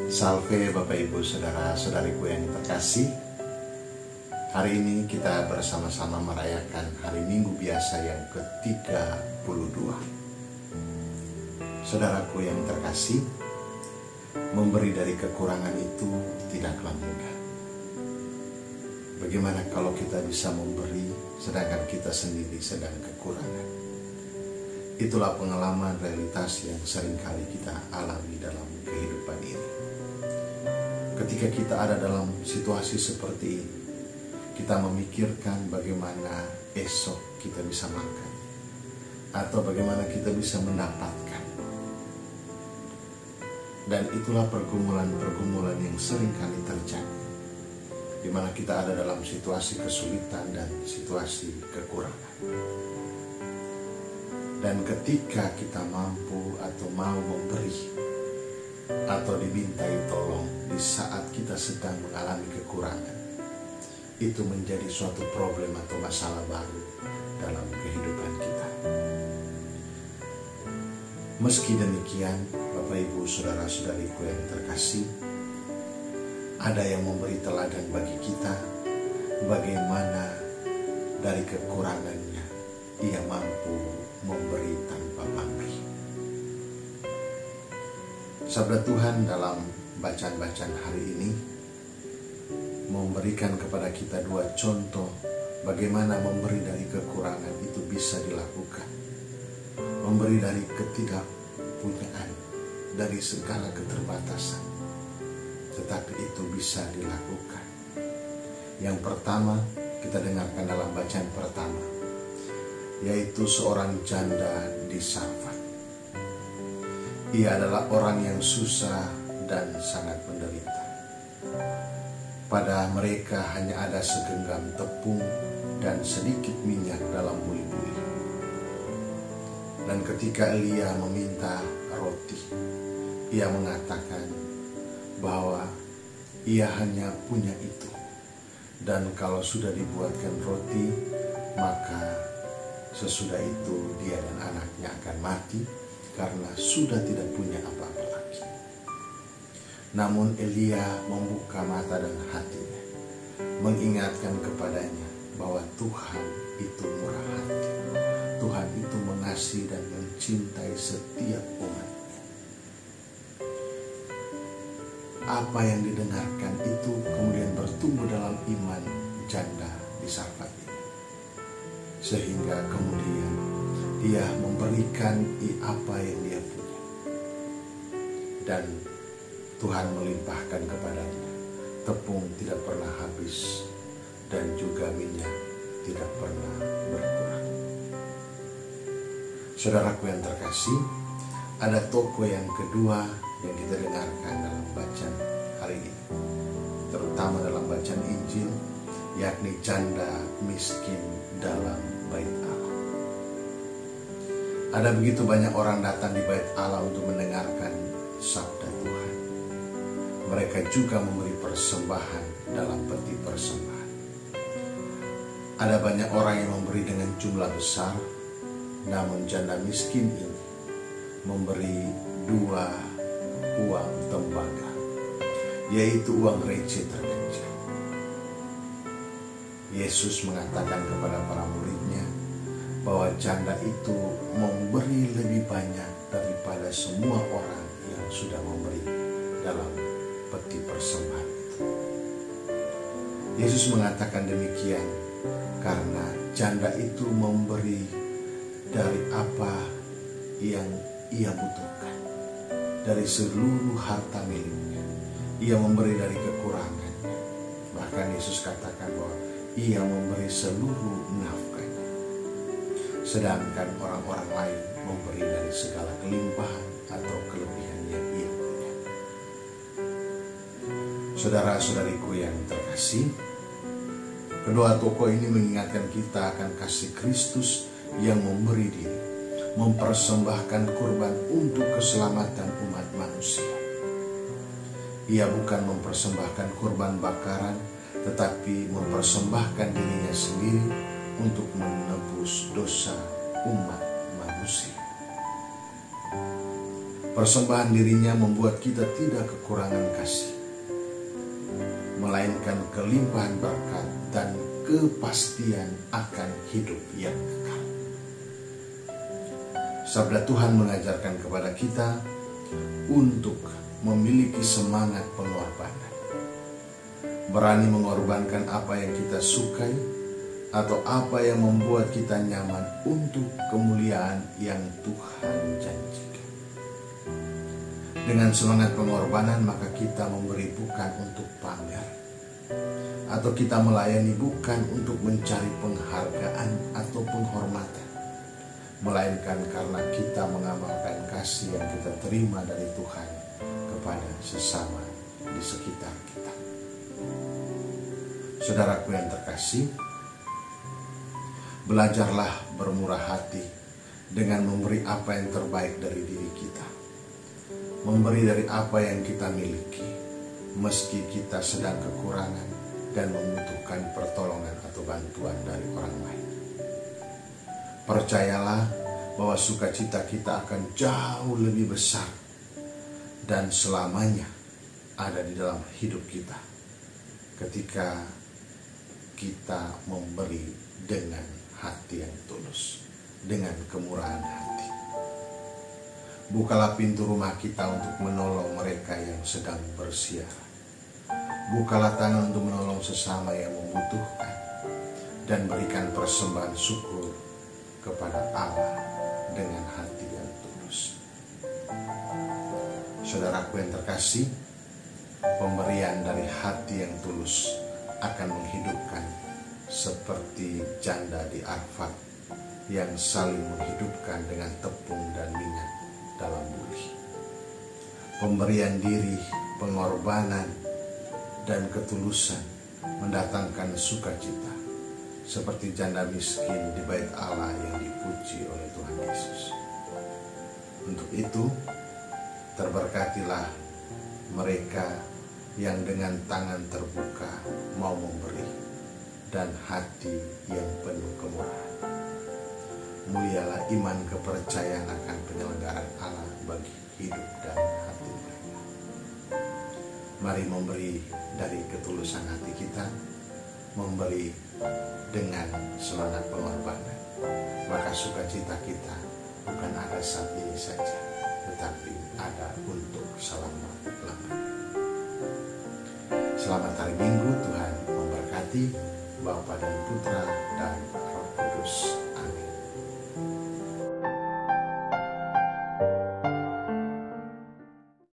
Salve Bapak Ibu Saudara-saudariku yang terkasih. Hari ini kita bersama-sama merayakan hari Minggu biasa yang ke-32. Saudaraku yang terkasih, memberi dari kekurangan itu tidaklah mudah. Bagaimana kalau kita bisa memberi sedangkan kita sendiri sedang kekurangan? Itulah pengalaman realitas yang seringkali kita alami dalam kehidupan ini. Ketika kita ada dalam situasi seperti ini, kita memikirkan bagaimana esok kita bisa makan, atau bagaimana kita bisa mendapatkan. Dan itulah pergumulan-pergumulan yang seringkali terjadi, di mana kita ada dalam situasi kesulitan dan situasi kekurangan. Dan ketika kita mampu atau mau memberi, atau dimintai tolong di saat kita sedang mengalami kekurangan, itu menjadi suatu problem atau masalah baru dalam kehidupan kita. Meski demikian, Bapak Ibu Saudara-saudariku yang terkasih, ada yang memberi teladan bagi kita bagaimana dari kekurangannya ia mampu memberi tanpa pamrih. Sabda Tuhan dalam bacaan-bacaan hari ini memberikan kepada kita dua contoh bagaimana memberi dari kekurangan itu bisa dilakukan. Memberi dari ketidakpunyaan, dari segala keterbatasan, tetapi itu bisa dilakukan. Yang pertama, kita dengarkan dalam bacaan pertama, yaitu seorang janda di Sarfat. Ia adalah orang yang susah dan sangat menderita. Pada mereka hanya ada segenggam tepung dan sedikit minyak dalam bui-bui. Dan ketika Elia meminta roti, ia mengatakan bahwa ia hanya punya itu. Dan kalau sudah dibuatkan roti, maka sesudah itu dia dan anaknya akan mati, karena sudah tidak punya apa-apa lagi. Namun Elia membuka mata dan hatinya, mengingatkan kepadanya bahwa Tuhan itu murah hati. Tuhan itu mengasihi dan mencintai setiap umatnya. Apa yang didengarkan itu kemudian bertumbuh dalam iman janda di Sarfat ini, sehingga kemudian dia memberikan apa yang dia punya. Dan Tuhan melimpahkan kepadanya. Tepung tidak pernah habis dan juga minyak tidak pernah berkurang. Saudaraku yang terkasih, ada tokoh yang kedua yang kita dengarkan dalam bacaan hari ini, terutama dalam bacaan Injil, yakni janda miskin dalam bait Allah. Ada begitu banyak orang datang di bait Allah untuk mendengarkan sabda Tuhan. Mereka juga memberi persembahan dalam peti persembahan. Ada banyak orang yang memberi dengan jumlah besar, namun janda miskin ini memberi 2 uang tembaga, yaitu uang receh terkecil. Yesus mengatakan kepada para muridnya bahwa janda itu memberi lebih banyak daripada semua orang yang sudah memberi dalam peti persembahan itu. Yesus mengatakan demikian karena janda itu memberi dari apa yang ia butuhkan, dari seluruh harta miliknya. Ia memberi dari kekurangannya. Bahkan Yesus katakan bahwa ia memberi seluruh nafkahnya. Sedangkan orang-orang lain memberi dari segala kelimpahan atau kelebihan yang ia punya. Saudara-saudariku yang terkasih, kedua tokoh ini mengingatkan kita akan kasih Kristus yang memberi diri, mempersembahkan kurban untuk keselamatan umat manusia. Ia bukan mempersembahkan kurban bakaran, tetapi mempersembahkan dirinya sendiri untuk menebus dosa umat manusia. Persembahan dirinya membuat kita tidak kekurangan kasih, melainkan kelimpahan berkat dan kepastian akan hidup yang kekal. Sabda Tuhan mengajarkan kepada kita untuk memiliki semangat pengorbanan, berani mengorbankan apa yang kita sukai atau apa yang membuat kita nyaman untuk kemuliaan yang Tuhan janjikan. Dengan semangat pengorbanan maka kita memberi bukan untuk pamer, atau kita melayani bukan untuk mencari penghargaan atau penghormatan, melainkan karena kita mengamalkan kasih yang kita terima dari Tuhan kepada sesama di sekitar kita. Saudaraku yang terkasih, belajarlah bermurah hati dengan memberi apa yang terbaik dari diri kita, memberi dari apa yang kita miliki, meski kita sedang kekurangan dan membutuhkan pertolongan atau bantuan dari orang lain. Percayalah bahwa sukacita kita akan jauh lebih besar dan selamanya ada di dalam hidup kita ketika kita memberi dengan hati yang tulus, dengan kemurahan hati. Bukalah pintu rumah kita untuk menolong mereka yang sedang bersiara. Bukalah tangan untuk menolong sesama yang membutuhkan, dan berikan persembahan syukur kepada Allah dengan hati yang tulus. Saudaraku yang terkasih, pemberian dari hati yang tulus akan menghidupkan seperti janda di Arfad yang saling menghidupkan dengan tepung dan minyak dalam buli. Pemberian diri, pengorbanan, dan ketulusan mendatangkan sukacita seperti janda miskin di bait Allah yang dipuji oleh Tuhan Yesus. Untuk itu, terberkatilah mereka yang dengan tangan terbuka mau memberi dan hati yang penuh kemurahan. Mulialah iman kepercayaan akan penyelenggaraan Allah bagi hidup dan hati mereka. Mari memberi dari ketulusan hati kita, memberi dengan semangat pengorbanan. Maka sukacita kita bukan ada saat ini saja, tetapi ada untuk selama-lamanya. Selamat hari Minggu, Tuhan memberkati Bapa dan Putra dan Roh Kudus.